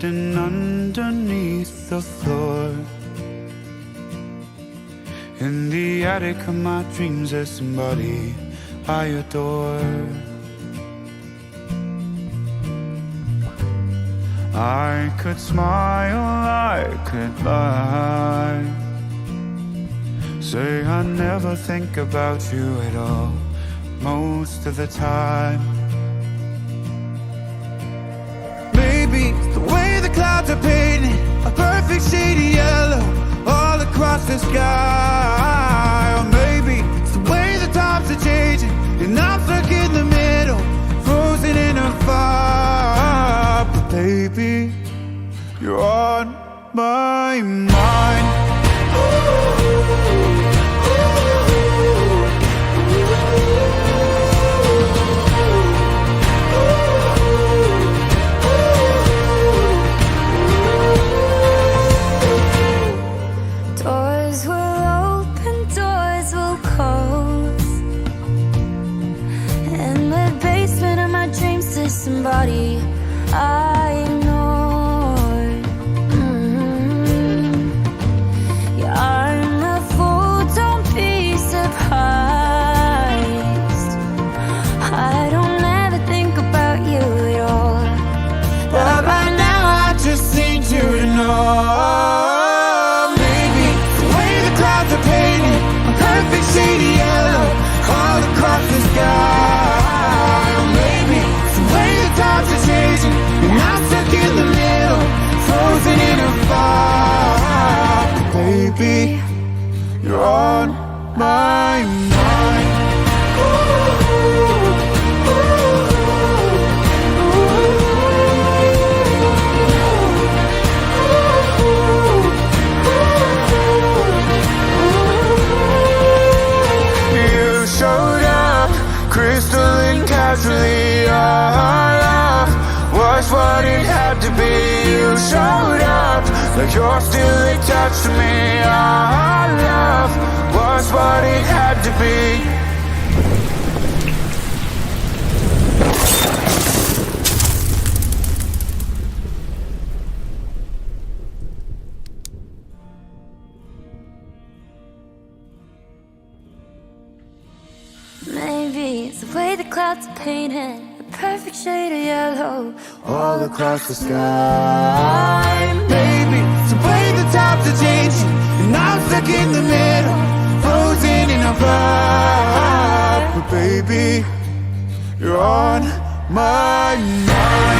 hidden underneath the floor. In the attic of my dreams there's somebody I adore. I could smile, I could lie, say I never think about you at all, most of the time. Maybe it's the way the clouds are painted a perfect shade of yellow all across the sky. Or maybe it's the way the times are changing and I'm stuck in the middle, frozen in a fire. But baby, you're on my mind. Doors will open, doors will close. In the basement of my dreams there's somebody I ignored. Yeah, I'm a fool, don't be surprised. I don't ever think about you at all, but by now I just need you to know. Perfect shade of yellow all across the sky. Or maybe it's the way the times are changing and I'm stuck in the middle, frozen in a fire. But baby, you're on my mind. Crystalline casually, our love was what it had to be. You showed up like you're still attached to me. Our love was what it had to be. Maybe it's the way the clouds are painted a perfect shade of yellow all across the sky. Maybe it's the way the times are changing and I'm stuck in the middle, frozen in a fire. But baby, you're on my mind.